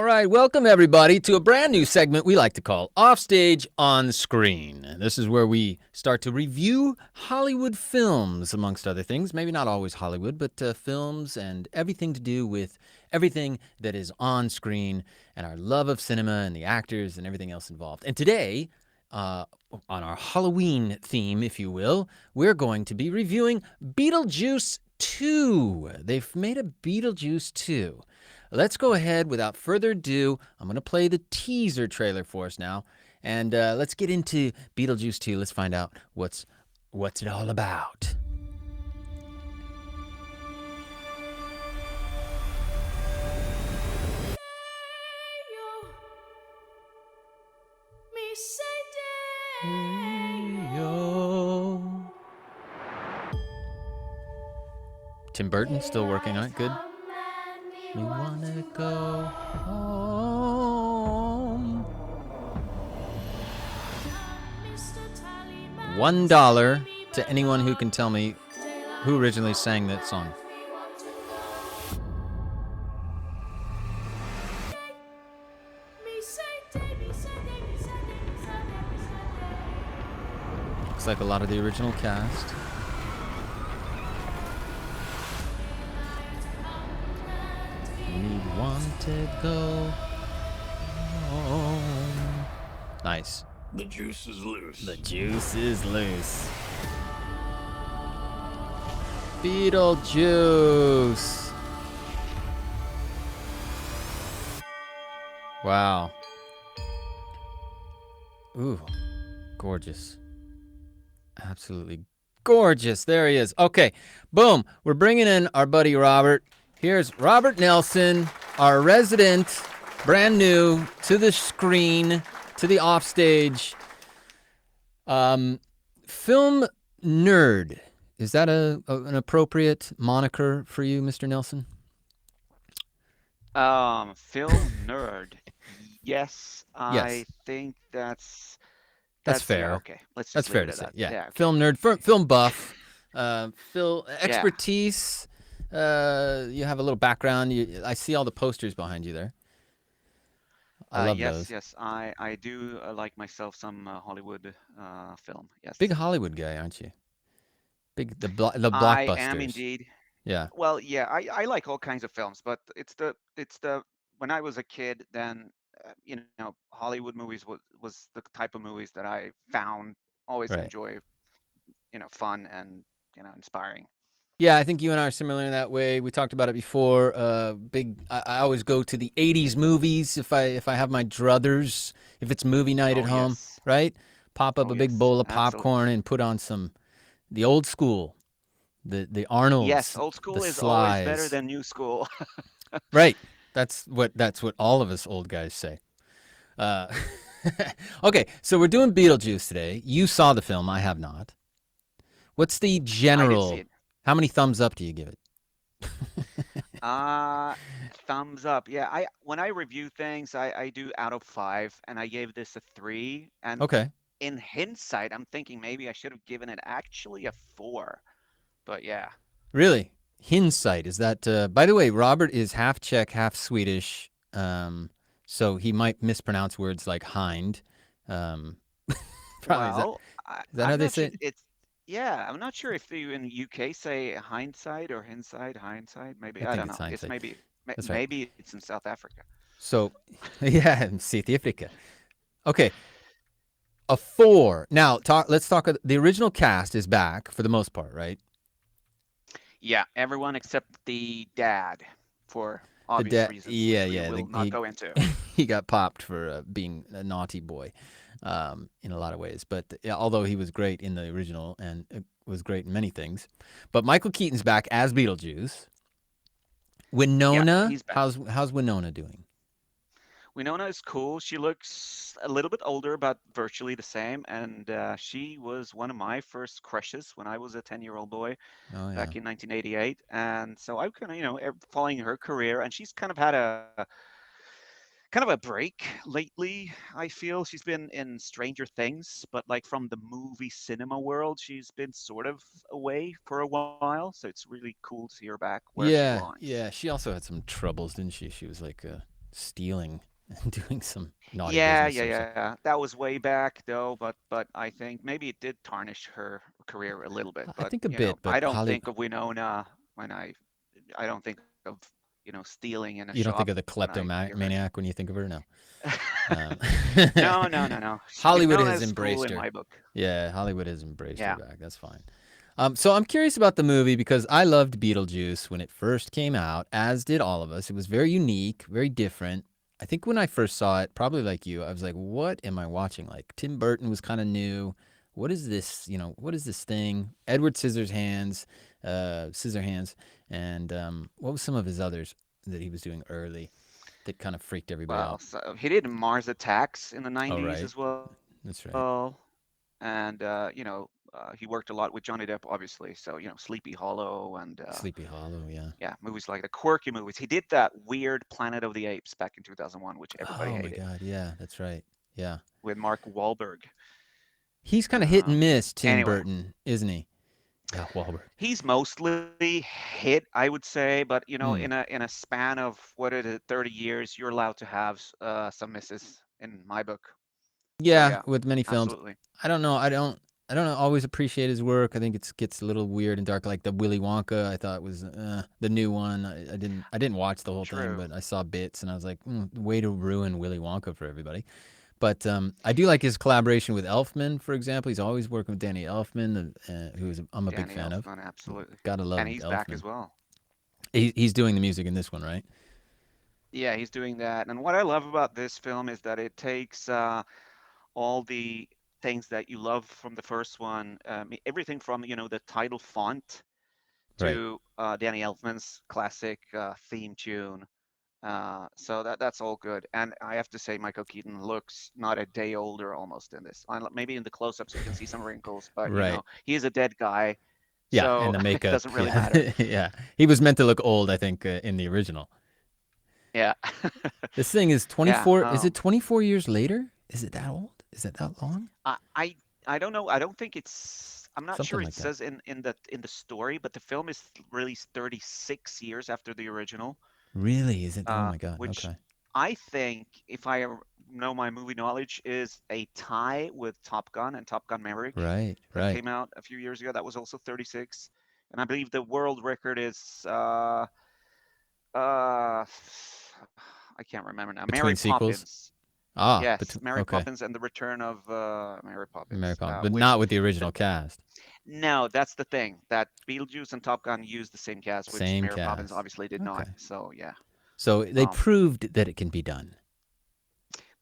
All right, welcome everybody to a brand new segment we like to call Offstage on Screen. This is where we start to review Hollywood films, amongst other things. Maybe not always Hollywood, but films and everything to do with everything that is on screen and our love of cinema and the actors and everything else involved. And today, on our Halloween theme, if you will, we're going to be reviewing Beetlejuice 2. They've made a Beetlejuice 2. Let's go ahead without further ado. I'm going to play the teaser trailer for us now. And let's get into Beetlejuice 2. Let's find out what's it all about. Tim Burton still working on it. Good. We wanna go home. $1 to anyone who can tell me who originally sang that song. Looks like a lot of the original cast. We want to go home. Nice. The juice is loose. The juice is loose. Beetlejuice. Wow. Ooh, gorgeous. Absolutely gorgeous. There he is. Okay, boom. We're bringing in our buddy Robert. Here's Robert Nelson, our resident, brand new to the screen, to the offstage, film nerd. Is that an appropriate moniker for you, Mr. Nelson? Film nerd. Yes, I think that's fair. Yeah, okay, let's just That's fair leave to it say. at that. Yeah. Yeah, okay. Film nerd, film buff, film expertise. You have a little background. I see all the posters behind you there. I love those. Yes, I do like myself some Hollywood film. Yes, Big Hollywood guy, aren't you? Big the I blockbusters. am indeed. Yeah. Well, yeah, I like all kinds of films, but it's the when I was a kid, then Hollywood movies was the type of movies that I found always Right. enjoy, fun and inspiring. Yeah, I think you and I are similar in that way. We talked about it before. I always go to the '80s movies if I have my druthers. If it's movie night at Oh home, yes, right? Pop up oh a big yes, bowl of absolutely. popcorn and put on the old school, the Yes, Arnolds, old the school is always better Slies. than new school. Right. That's what all of us old guys say. Uh, okay, so we're doing Beetlejuice today. You saw the film. I have not. What's the I did see general? it. How many thumbs up do you give it? Uh, Thumbs up. Yeah, I when I review things, I do out of 5, and I gave this a 3. And Okay. in hindsight, I'm thinking maybe I should have given it actually a 4. But yeah. Really? Hindsight, is that, by the way, Robert is half Czech, half Swedish, so he might mispronounce words like hind. Um, probably, Well, is that how I'm they not say sure. it? Yeah, I'm not sure if you in UK say hindsight or hindsight. Maybe I I think don't it's know. It's hindsight. That's right. maybe it's in South Africa. So, yeah, in South Africa. Okay, a 4. Now, let's talk, the original cast is back for the most part, right? Yeah, everyone except the dad, for The obvious dad, reasons, yeah, which we yeah, will not he go into. he got popped for being a naughty boy, in a lot of ways. But yeah, although he was great in the original and was great in many things, but Michael Keaton's back as Beetlejuice. Yeah, Winona, he's back. how's Winona doing? Winona is cool. She looks a little bit older, but virtually the same. And she was one of my first crushes when I was a 10-year-old boy Oh yeah, back in 1988. And so I've kind of, following her career, and she's kind of had a break lately. I feel she's been in Stranger Things, but like from the movie cinema world, she's been sort of away for a while. So it's really cool to see her back where she yeah, belongs. yeah. She also had some troubles, didn't she? She was like stealing and doing some naughty Yeah, business yeah, or something. yeah. That was way back though, but I think maybe it did tarnish her career a little bit. I But think a you know, bit, but I don't Holly, think of Winona when I don't think of, stealing in a you don't shop think of the when I hear her name. kleptomaniac when you think of her? No. Um, No, no, no, no. Hollywood has Winona's cool embraced in her. my book. Yeah, Hollywood has embraced her Yeah. back. That's fine. So I'm curious about the movie because I loved Beetlejuice when it first came out, as did all of us. It was very unique, very different. I think when I first saw it, probably like you, I was like, "What am I watching?" Like Tim Burton was kind of new. What is this? What is this thing? Edward Scissorhands, and what was some of his others that he was doing early that kind of freaked everybody Well, out? so he did Mars Attacks in the Oh, 90s right, as well. that's right. And he worked a lot with Johnny Depp, obviously. So Sleepy Hollow and Sleepy Hollow, yeah. yeah, movies like the quirky movies. He did that weird Planet of the Apes back in 2001, which everybody Oh my hated, God, yeah, that's right. Yeah. with Mark Wahlberg. He's kind of hit and miss, Tim Anyway, Burton, isn't he? Yeah, Wahlberg. he's mostly hit, I would say, but Hmm. in a span of what is it, 30 years, you're allowed to have some misses in my book. So Yeah, yeah, with many films, absolutely. I don't know. I don't always appreciate his work. I think it gets a little weird and dark. Like the Willy Wonka, I thought was the new one. I didn't watch the whole thing, True. but I saw bits and I was like, way to ruin Willy Wonka for everybody. But I do like his collaboration with Elfman, for example. He's always working with Danny Elfman, I'm a big Danny fan of. Elfman, absolutely. Gotta And love he's back Elfman. as well. He's doing the music in this one, right? Yeah, he's doing that. And what I love about this film is that it takes all the things that you love from the first one, everything from, the title font Right. to Danny Elfman's classic theme tune. So that's all good. And I have to say, Michael Keaton looks not a day older almost in this. Maybe in the close-ups you can see some wrinkles, but Right. he is a dead guy, Yeah, and so the it makeup. doesn't really Yeah, matter. yeah. He was meant to look old, I think, in the original. Yeah. This thing is Yeah. 24. Is it 24 years later? Is it that old? Is it that long? I I I don't know. I don't think it's. I'm not sure Something it like that. says in the story, but the film is released 36 years after the original, Really? Is it? Oh my God. which Okay. I think, if I know my movie knowledge, is a tie with Top Gun and Top Gun Maverick Right. that Right. came out a few years ago. That was also 36, and I believe the world record is uh I can't remember now. Mary Between sequels. Poppins. Ah. Yes, Between. Mary Okay. Poppins and the Return of Mary Mary Poppins, Poppins, but which not with the the original cast. no, that's the thing. That Beetlejuice and Top Gun used the same cast, which Same Mary Poppins cast. obviously did not. Okay. So yeah, So they um, proved that it can be done.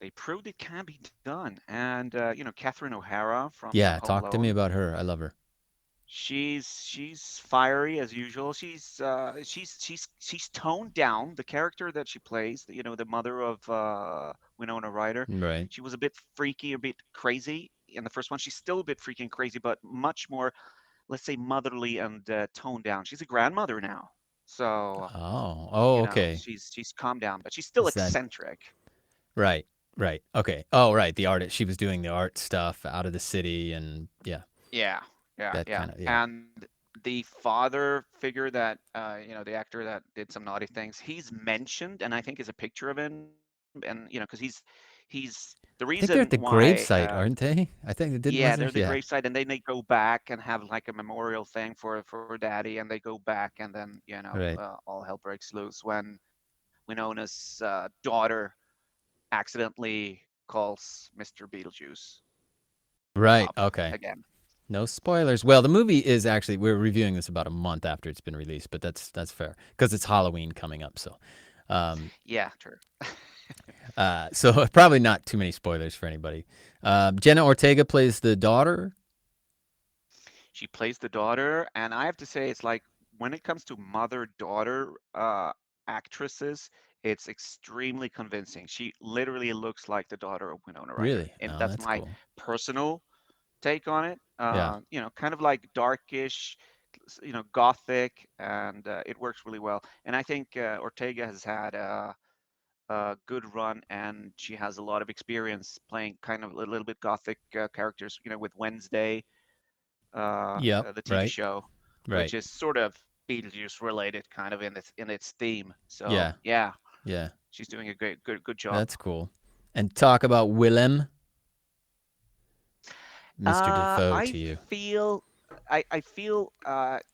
they proved it can be done. And Catherine O'Hara from Yeah. Home Talk to me Alone, about her. I love her. she's fiery as usual. She's toned down. The character that she plays, the mother of Winona Ryder, Right. she was a bit freaky, a bit crazy in the first one. She's still a bit freaky and crazy, but much more, let's say, motherly and toned down. She's a grandmother now, so Oh. Oh. Okay. she's calmed down, but she's still Is that eccentric. right? Right. Okay. Oh, right. The artist. She was doing the art stuff out of the city, and yeah, Yeah, yeah, that yeah. kind of yeah. And the father figure that the actor that did some naughty things, he's mentioned, and I think is a picture of him, and because he's the I think they're reason at the why. gravesite, aren't they? I think it didn't. Yeah, Was there? they're the Yeah. graveside, and then they go back and have like a memorial thing for Daddy, and they go back, and then Right. all hell breaks loose when Winona's daughter accidentally calls Mr. Beetlejuice Right. up Okay. again. No spoilers. Well, the movie is actually we're reviewing this about a month after it's been released, but that's fair because it's Halloween coming up. Um, Yeah, true. so probably not too many spoilers for anybody. Jenna Ortega plays the daughter. She plays the daughter, and I have to say, it's like when it comes to mother-daughter actresses, it's extremely convincing. She literally looks like the daughter of Winona Ryder, Really? and Oh, that's that's my cool. personal take on it. Yeah. Kind of like darkish, gothic, and it works really well. And I think Ortega has had a good run, and she has a lot of experience playing kind of a little bit gothic characters, with Wednesday, Yep. the TV Right. show, which Right. is sort of Beetlejuice related, kind of in its theme. So Yeah. yeah, Yeah. She's doing a good job. That's cool. And talk about Willem, Mr. Defoe I to you. feel I feel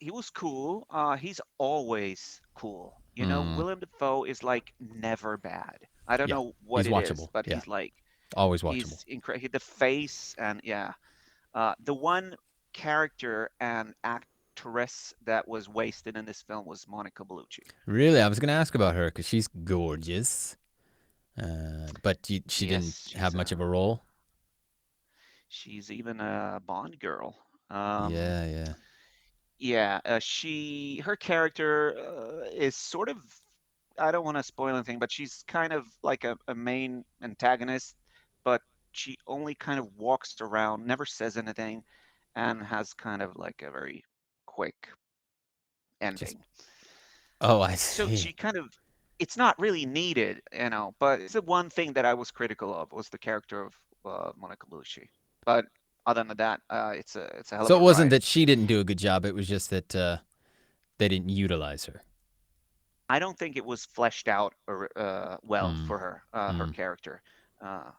he was cool. He's always cool. You know, Mm, Willem Dafoe is like never bad. I don't yeah, know what he's it is, watchable. but Yeah, he's like always watchable. he's incredible. The face and yeah, the one character and actress that was wasted in this film was Monica Bellucci. Really, I was gonna ask about her because she's gorgeous, but she didn't Yes, have much of a role. she's even a Bond girl. Yeah, yeah. Yeah, her character is sort of, I don't want to spoil anything, but she's kind of like a main antagonist, but she only kind of walks around, never says anything, and has kind of like a very quick Just ending. oh, I So she see. kind of, it's not really needed, but it's the one thing that I was critical of was the character of Monica Bellucci. But other than that, it's a hell of So a it wasn't ride. that she didn't do a good job; it was just that they didn't utilize her. I don't think it was fleshed out well Mm, for her, her mm, character. Uh,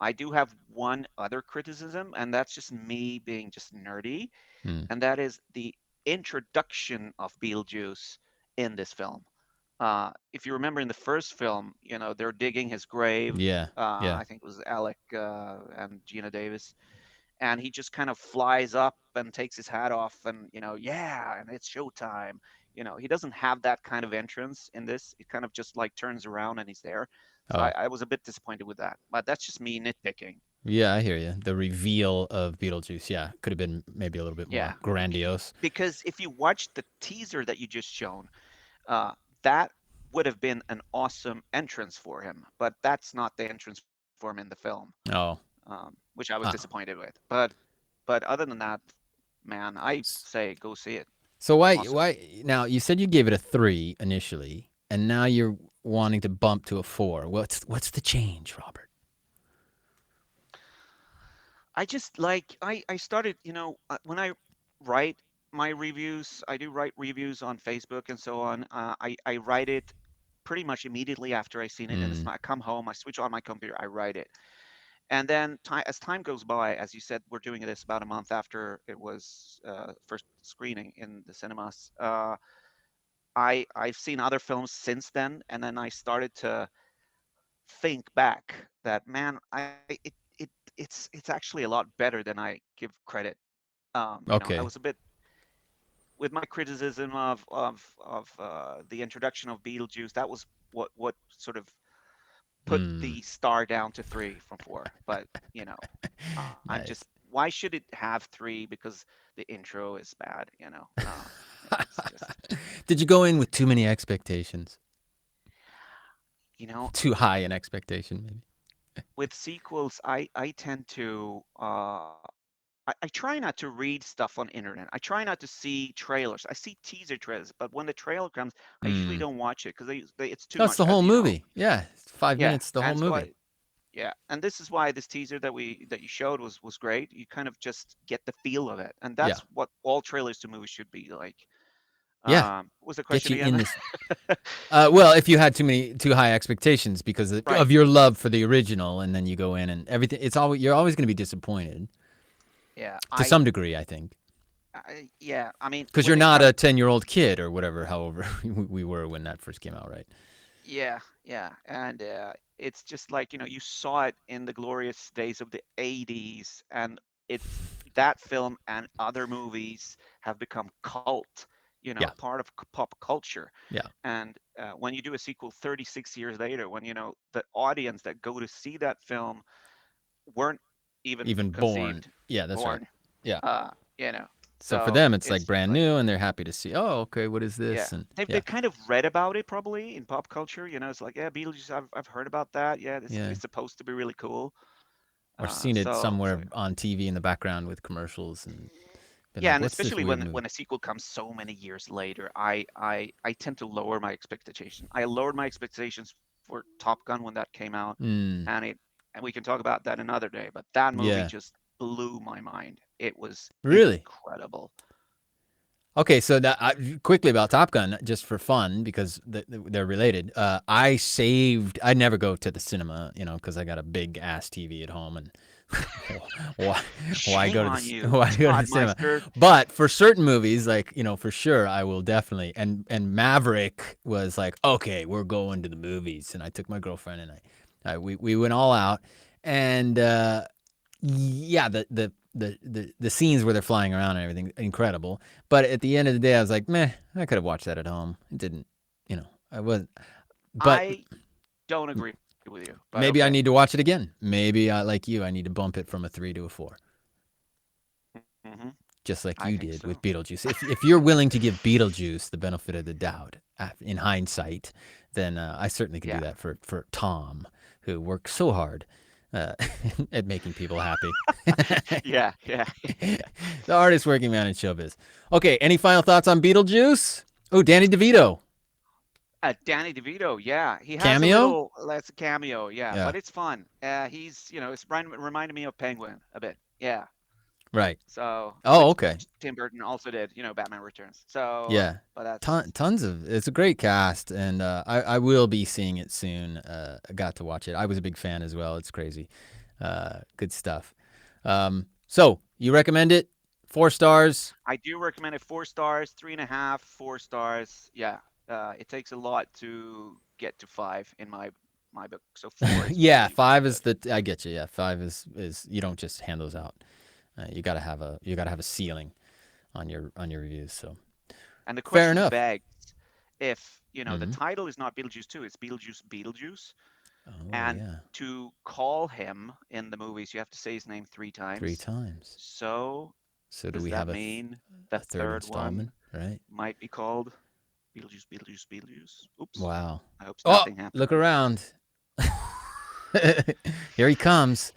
I do have one other criticism, and that's just me being just nerdy, mm. and that is the introduction of Beetlejuice in this film. If you remember in the first film, they're digging his grave. Yeah, yeah. I think it was Alec and Gina Davis, and he just kind of flies up and takes his hat off and yeah, and it's showtime. He doesn't have that kind of entrance in this. He kind of just like turns around and he's there. So I, Oh, I was a bit disappointed with that, but that's just me nitpicking. yeah. I hear you. The reveal of Beetlejuice, yeah, could have been maybe a little bit Yeah, more grandiose. because if you watch the teaser that you just shown, uh, that would have been an awesome entrance for him, but that's not the entrance for him in the film, Oh, which I was ah. disappointed with. But other than that, man, I S- say go see it. So why Awesome. why now you said you gave it a 3 initially and now you're wanting to bump to a 4. What's the change, Robert? I just like I started, when I write my reviews, I do write reviews on Facebook and so on. I write it pretty much immediately after I seen it, and Mm, I come home, I switch on my computer, I write it, and then as time goes by, as you said, we're doing this about a month after it was first screening in the cinemas. I've seen other films since then, and then I started to think back that man, it's actually a lot better than I give credit. I okay. was a bit with my criticism of the introduction of Beetlejuice. That was what sort of put Mm, the star down to 3 from 4. But I'm just, nice. why should it have 3? Because the intro is bad. It's just Did you go in with too many expectations? you know Too high an expectation maybe? with sequels, I tend to I try not to read stuff on internet. I try not to see trailers. I see teaser trailers, but when the trailer comes, I usually Mm. don't watch it because it's too That's much, the as whole you know. movie. Yeah, it's 5 Yeah, minutes the whole and so movie. and this is why this teaser that you showed was great. You kind of just get the feel of it, and Yeah. that's what all trailers to movies should be like. Yeah. What was the Get question you in again? this. Well, if you had too high expectations because Right. of your love for the original, and then you go in and everything, you're always going to be disappointed Yeah. to some degree, I think, Yeah. I mean, because when you're they not have a 10-year-old kid or whatever, however we were when that first came out, right? Yeah, yeah, and it's just like you saw it in the glorious days of the '80s, and it's that film and other movies have become cult, Yeah, part of pop culture. yeah, And when you do a sequel 36 years later, when the audience that go to see that film weren't even even born. conceived, Yeah, that's right. born, Yeah. uh, you know, So for so them, it's like it's brand like. new, and they're happy to see. Oh, okay, what is Yeah, this? And they've yeah, kind of read about it probably in pop culture. It's like, yeah, Beetlejuice. I've heard about that. Yeah, yeah, it's supposed to be really cool. or seen it So somewhere on TV in the background with commercials, and been yeah, like, and "What's this especially weird when movie?" a sequel comes so many years later, I tend to lower my expectation. I lowered my expectations for Top Gun when that came out, Hmm. and it and we can talk about that another day. But that movie Yeah. just blew my mind. It was Really? incredible. Okay, so quickly about Top Gun, just for fun, because they're related. I never go to the cinema, because I got a big ass TV at home, and why Shame on you, why go to the Todd cinema? Meister. But for certain movies, like for sure, I will definitely. And Maverick was like, okay, we're going to the movies, and I took my girlfriend and we went all out, and yeah, the scenes where they're flying around and everything, incredible. But at the end of the day, I was like, meh, I could have watched that at home. It didn't, I wasn't. But I don't agree with you, but maybe I okay. need to watch it again. Maybe like you, I need to bump it from a 3 to a 4, Hmm. just like I you think did so. with Beetlejuice. If you're willing to give Beetlejuice the benefit of the doubt in hindsight, then I certainly can do Yeah. that for Tom, who works so hard at making people happy. Yeah, yeah, yeah. The hardest working man in showbiz. Okay, any final thoughts on Beetlejuice? Oh, Danny DeVito. Danny DeVito, yeah, he has a Cameo? little less cameo, yeah, Yeah, but it's fun. He's, it's reminded me of Penguin a bit, yeah. right. So, Oh, which okay. Tim Burton also did, Batman Returns. So, Yeah. but that's Tons of it's a great cast, and I will be seeing it soon. I got to watch it. I was a big fan as well. It's crazy. Good stuff. So you recommend it? 4 stars? I do recommend it. 4 stars, 3.5, 4 stars. Yeah, it takes a lot to get to 5 in my book. So 4 is Yeah, really, really 5 is good. I get you. Yeah, 5 is you don't just hand those out. You gotta have a ceiling on your reviews. So And the fair question enough. begs, if the Hmm. title is not Beetlejuice 2, it's Beetlejuice. Oh And yeah, to call him in the movies, you have to say his name 3 3 times. times. So So do does we that have mean the a third third one installment? Right. might be called Beetlejuice? Oops. Wow. I hope Oh, nothing happened. look around. Here he comes.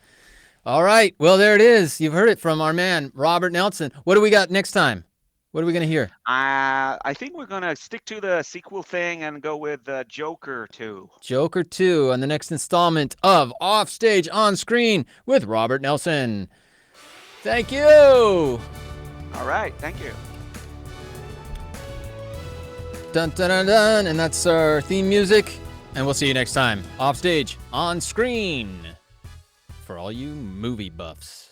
All right. Well, there it is. You've heard it from our man, Robert Nelson. What do we got next time? What are we going to hear? I think we're gonna stick to the sequel thing and go with Joker 2. Joker 2 on the next installment of Offstage on Screen with Robert Nelson. Thank you. All right, thank you. Dun dun dun dun. And that's our theme music. And we'll see you next time. Offstage on Screen for all you movie buffs.